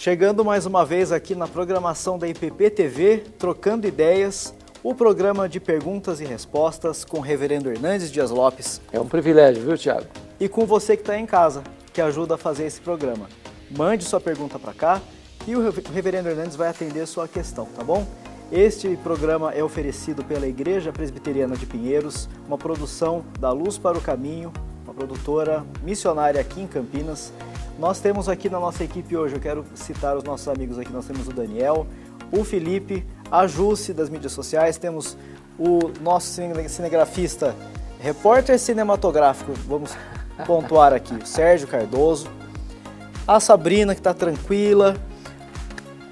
Chegando mais uma vez aqui na programação da IPP TV, Trocando Ideias, o programa de perguntas e respostas com o reverendo Hernandes Dias Lopes. É um privilégio, viu, Tiago? E com você que está em casa, que ajuda a fazer esse programa. Mande sua pergunta para cá e o reverendo Hernandes vai atender sua questão, tá bom? Este programa é oferecido pela Igreja Presbiteriana de Pinheiros, uma produção da Luz para o Caminho, uma produtora missionária aqui em Campinas. Nós temos aqui na nossa equipe hoje, eu quero citar os nossos amigos aqui, nós temos o Daniel, o Felipe, a Jússi das mídias sociais, temos o nosso cinegrafista, repórter cinematográfico, vamos pontuar aqui, o Sérgio Cardoso, a Sabrina que está tranquila,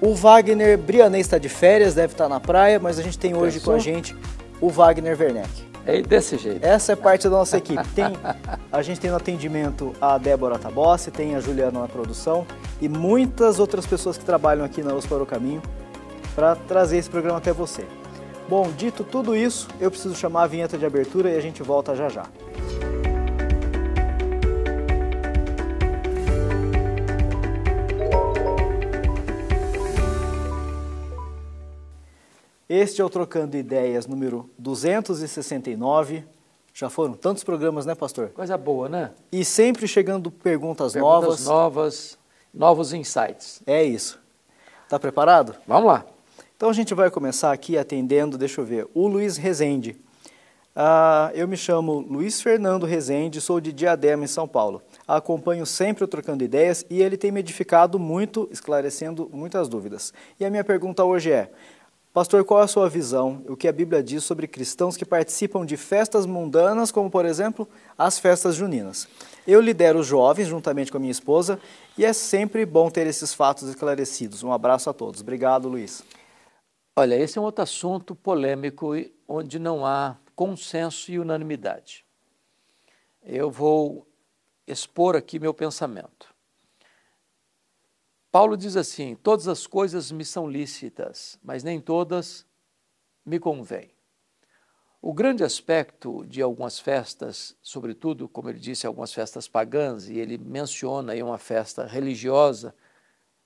o Wagner Brianês está de férias, deve estar na praia, mas a gente tem hoje com a gente o Wagner Werneck. É desse jeito. Essa é parte da nossa equipe. A gente tem no atendimento a Débora Tabossi, tem a Juliana na produção e muitas outras pessoas que trabalham aqui na Luz para o Caminho para trazer esse programa até você. Bom, dito tudo isso, eu preciso chamar a vinheta de abertura e a gente volta já já. Este é o Trocando Ideias número 269. Já foram tantos programas, né, pastor? Coisa boa, né? E sempre chegando perguntas novas. Novos insights. É isso. Tá preparado? Vamos lá. Então a gente vai começar aqui atendendo, deixa eu ver, o Luiz Rezende. Eu me chamo Luiz Fernando Rezende, sou de Diadema, em São Paulo. Acompanho sempre o Trocando Ideias e ele tem me edificado muito, esclarecendo muitas dúvidas. E a minha pergunta hoje é: pastor, qual é a sua visão, o que a Bíblia diz sobre cristãos que participam de festas mundanas, como, por exemplo, as festas juninas? Eu lidero os jovens, juntamente com a minha esposa, e é sempre bom ter esses fatos esclarecidos. Um abraço a todos. Obrigado, Luiz. Olha, esse é um outro assunto polêmico, onde não há consenso e unanimidade. Eu vou expor aqui meu pensamento. Paulo diz assim: todas as coisas me são lícitas, mas nem todas me convêm. O grande aspecto de algumas festas, sobretudo, como ele disse, algumas festas pagãs, e ele menciona aí uma festa religiosa,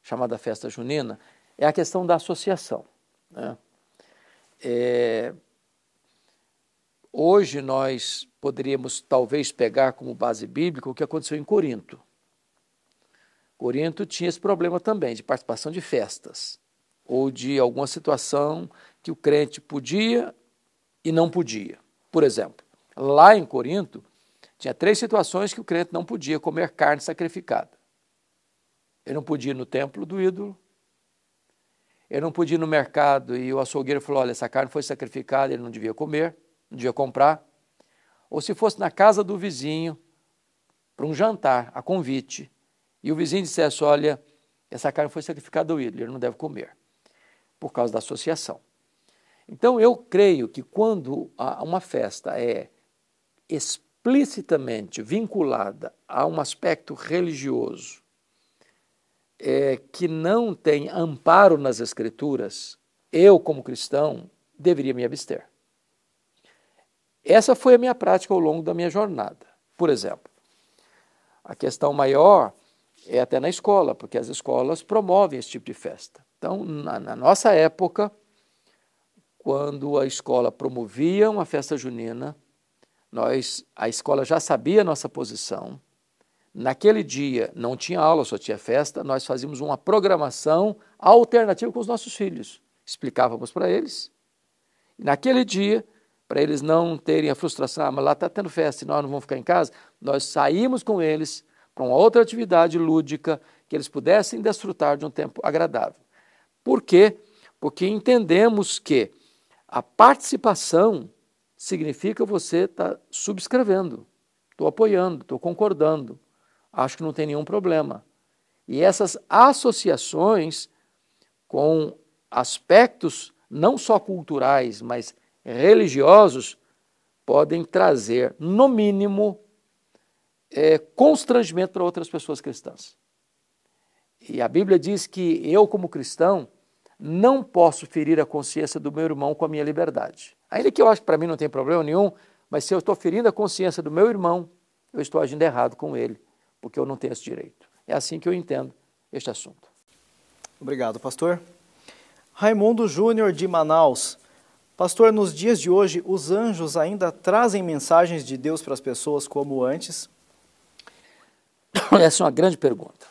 chamada festa junina, é a questão da associação, né? Hoje nós poderíamos talvez pegar como base bíblica o que aconteceu em Corinto. Corinto tinha esse problema também de participação de festas, ou de alguma situação que o crente podia e não podia. Por exemplo, lá em Corinto, tinha 3 situações que o crente não podia comer carne sacrificada. Ele não podia ir no templo do ídolo, ele não podia ir no mercado e o açougueiro falou: olha, essa carne foi sacrificada, ele não devia comer, não devia comprar. Ou se fosse na casa do vizinho, para um jantar, a convite, e o vizinho dissesse: olha, essa carne foi sacrificada ao ídolo, ele não deve comer, por causa da associação. Então, eu creio que quando uma festa é explicitamente vinculada a um aspecto religioso, que não tem amparo nas Escrituras, eu, como cristão, deveria me abster. Essa foi a minha prática ao longo da minha jornada. Por exemplo, a questão maior é até na escola, porque as escolas promovem esse tipo de festa. Então, na nossa época, quando a escola promovia uma festa junina, a escola já sabia a nossa posição. Naquele dia não tinha aula, só tinha festa, nós fazíamos uma programação alternativa com os nossos filhos. Explicávamos para eles. E naquele dia, para eles não terem a frustração: mas lá está tendo festa e nós não vamos ficar em casa, nós saímos com eles para uma outra atividade lúdica, que eles pudessem desfrutar de um tempo agradável. Por quê? Porque entendemos que a participação significa você estar subscrevendo, estou apoiando, estou concordando, acho que não tem nenhum problema. E essas associações com aspectos não só culturais, mas religiosos, podem trazer, no mínimo, constrangimento para outras pessoas cristãs. E a Bíblia diz que eu, como cristão, não posso ferir a consciência do meu irmão com a minha liberdade. Ainda que eu acho que para mim não tem problema nenhum, mas se eu estou ferindo a consciência do meu irmão, eu estou agindo errado com ele, porque eu não tenho esse direito. É assim que eu entendo este assunto. Obrigado, pastor. Raimundo Júnior, de Manaus. Pastor, nos dias de hoje, os anjos ainda trazem mensagens de Deus para as pessoas como antes? Essa é uma grande pergunta.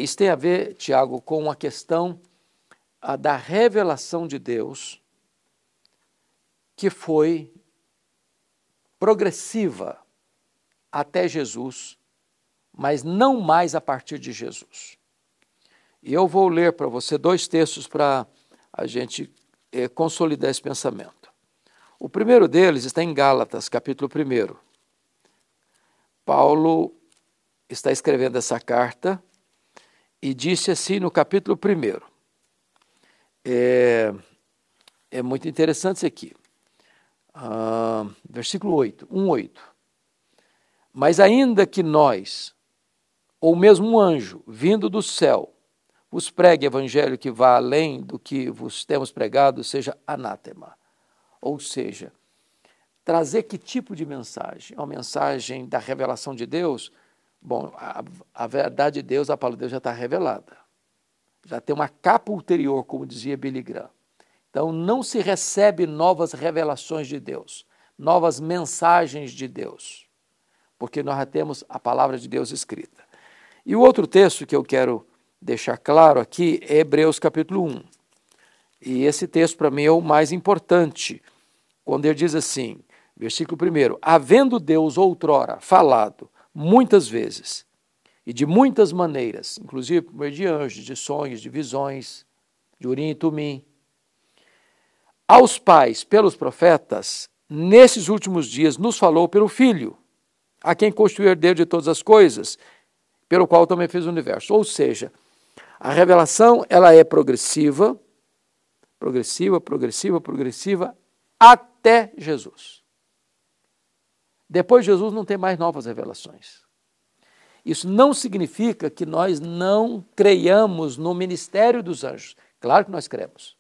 Isso tem a ver, Tiago, com a questão da revelação de Deus, que foi progressiva até Jesus, mas não mais a partir de Jesus. E eu vou ler para você 2 textos para a gente consolidar esse pensamento. O primeiro deles está em Gálatas, capítulo 1. Paulo está escrevendo essa carta e disse assim no capítulo 1. É muito interessante isso aqui. Versículo 8, 1:8. Mas ainda que nós, ou mesmo um anjo, vindo do céu, vos pregue evangelho que vá além do que vos temos pregado, seja anátema. Ou seja, trazer que tipo de mensagem? Uma mensagem da revelação de Deus? Bom, a verdade de Deus, a palavra de Deus já está revelada. Já tem uma capa ulterior, como dizia Billy Graham. Então, não se recebe novas revelações de Deus, novas mensagens de Deus, porque nós já temos a palavra de Deus escrita. E o outro texto que eu quero deixar claro aqui é Hebreus capítulo 1. E esse texto para mim é o mais importante, quando ele diz assim, versículo 1, havendo Deus outrora falado muitas vezes e de muitas maneiras, inclusive por meio de anjos, de sonhos, de visões, de Urim e Tumim, aos pais pelos profetas, nesses últimos dias nos falou pelo Filho, a quem constituiu herdeiro de todas as coisas, pelo qual também fez o universo. Ou seja, a revelação ela é progressiva, até Jesus. Depois de Jesus não tem mais novas revelações. Isso não significa que nós não creiamos no ministério dos anjos. Claro que nós cremos.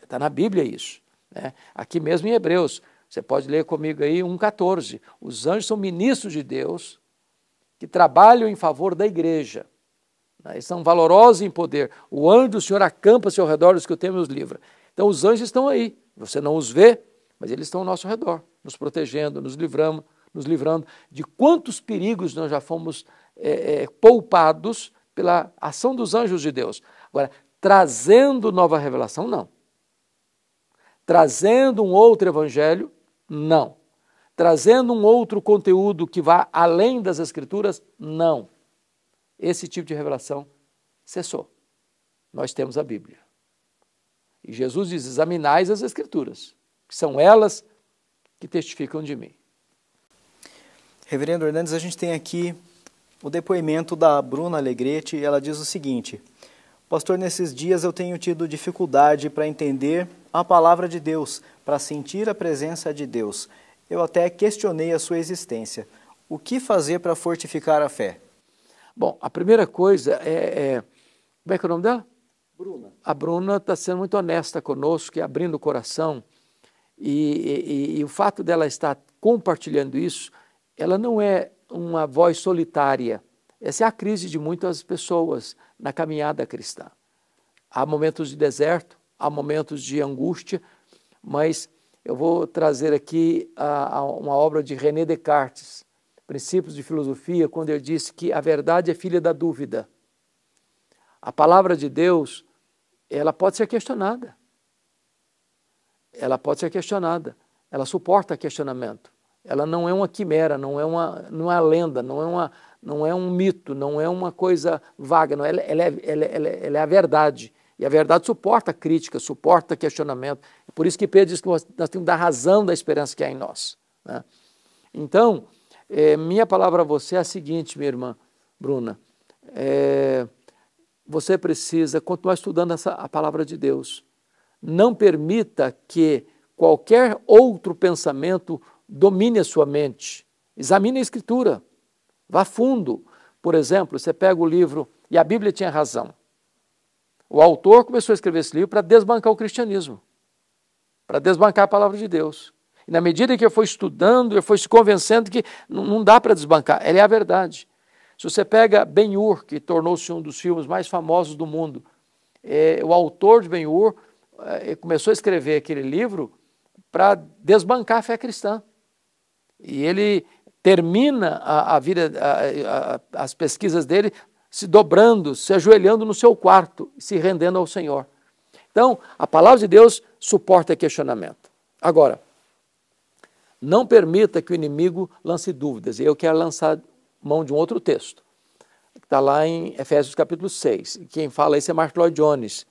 Está na Bíblia isso. Né? Aqui mesmo em Hebreus, você pode ler comigo aí 1,14. Os anjos são ministros de Deus que trabalham em favor da igreja. Eles são valorosos em poder. O anjo do Senhor acampa-se ao redor dos que o temem e os livra. Então os anjos estão aí. Você não os vê, mas eles estão ao nosso redor, nos protegendo, nos livrando de quantos perigos nós já fomos poupados pela ação dos anjos de Deus. Agora, trazendo nova revelação, não. Trazendo um outro evangelho, não. Trazendo um outro conteúdo que vá além das Escrituras, não. Esse tipo de revelação cessou. Nós temos a Bíblia. E Jesus diz, examinais as Escrituras, que são elas que testificam de mim. Reverendo Hernandes, a gente tem aqui o depoimento da Bruna Alegrete, e ela diz o seguinte: pastor, nesses dias eu tenho tido dificuldade para entender a palavra de Deus, para sentir a presença de Deus. Eu até questionei a sua existência. O que fazer para fortificar a fé? Bom, a primeira coisa como é que é o nome dela? Bruna. A Bruna está sendo muito honesta conosco, abrindo o coração, e o fato dela estar compartilhando isso, ela não é uma voz solitária. Essa é a crise de muitas pessoas na caminhada cristã. Há momentos de deserto, há momentos de angústia, mas eu vou trazer aqui uma obra de René Descartes, Princípios de Filosofia, quando ele disse que a verdade é filha da dúvida. A palavra de Deus, ela pode ser questionada. Ela pode ser questionada. Ela suporta questionamento. Ela não é uma quimera, não é uma lenda, não é um mito, não é uma coisa vaga. Não, ela é a verdade. E a verdade suporta crítica, suporta questionamento. É por isso que Pedro diz que nós temos que dar razão da esperança que há em nós. Né? Então, minha palavra a você é a seguinte, minha irmã Bruna. Você precisa continuar estudando a palavra de Deus. Não permita que qualquer outro pensamento domine a sua mente. Examine a Escritura. Vá fundo. Por exemplo, você pega o livro, e a Bíblia tinha razão. O autor começou a escrever esse livro para desbancar o cristianismo, para desbancar a palavra de Deus. E na medida que eu fui estudando, eu fui se convencendo que não dá para desbancar, ela é a verdade. Se você pega Ben-Hur, que tornou-se um dos filmes mais famosos do mundo, o autor de Ben-Hur começou a escrever aquele livro para desbancar a fé cristã. E ele termina a vida, as pesquisas dele se dobrando, se ajoelhando no seu quarto, se rendendo ao Senhor. Então, a palavra de Deus suporta questionamento. Agora, não permita que o inimigo lance dúvidas. E eu quero lançar mão de um outro texto, que está lá em Efésios capítulo 6. Quem fala isso é Mark Lloyd Jones.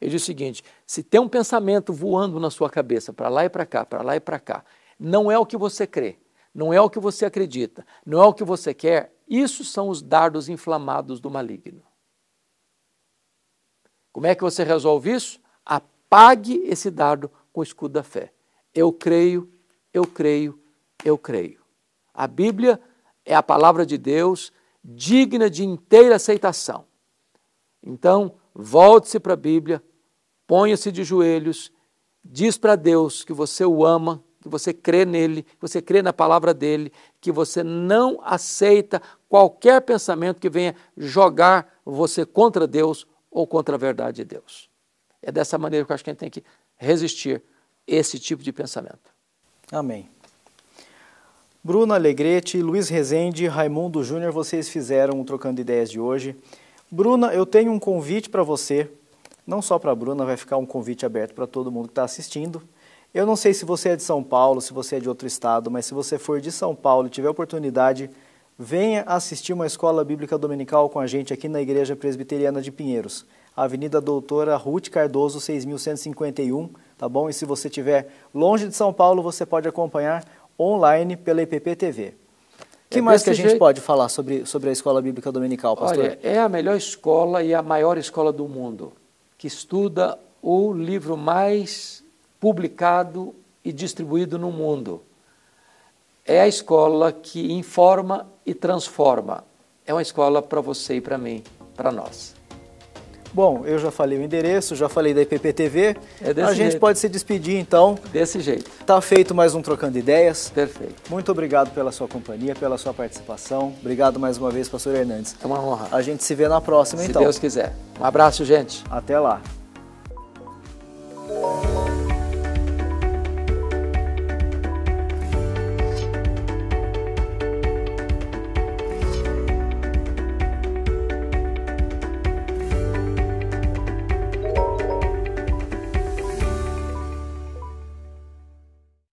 Ele diz o seguinte: se tem um pensamento voando na sua cabeça, para lá e para cá, para lá e para cá, não é o que você crê, não é o que você acredita, não é o que você quer, isso são os dardos inflamados do maligno. Como é que você resolve isso? Apague esse dardo com o escudo da fé. Eu creio, eu creio, eu creio. A Bíblia é a palavra de Deus, digna de inteira aceitação. Então, volte-se para a Bíblia, ponha-se de joelhos, diz para Deus que você o ama, que você crê nele, que você crê na palavra dele, que você não aceita qualquer pensamento que venha jogar você contra Deus ou contra a verdade de Deus. É dessa maneira que eu acho que a gente tem que resistir esse tipo de pensamento. Amém. Bruno Alegrete, Luiz Rezende, Raimundo Júnior, vocês fizeram o Trocando Ideias de hoje. Bruna, eu tenho um convite para você, não só para a Bruna, vai ficar um convite aberto para todo mundo que está assistindo. Eu não sei se você é de São Paulo, se você é de outro estado, mas se você for de São Paulo e tiver oportunidade, venha assistir uma escola bíblica dominical com a gente aqui na Igreja Presbiteriana de Pinheiros, Avenida Doutora Ruth Cardoso, 6.151, tá bom? E se você estiver longe de São Paulo, você pode acompanhar online pela IPP TV. O que mais que a gente pode falar sobre a escola bíblica dominical, pastor? Olha, é a melhor escola e a maior escola do mundo, que estuda o livro mais publicado e distribuído no mundo. É a escola que informa e transforma. É uma escola para você e para mim, para nós. Bom, eu já falei o endereço, já falei da IPP TV. A gente pode se despedir então. Desse jeito. Tá feito mais um Trocando Ideias. Perfeito. Muito obrigado pela sua companhia, pela sua participação. Obrigado mais uma vez, pastor Hernandes. É uma honra. A gente se vê na próxima, então. Se Deus quiser. Um abraço, gente. Até lá.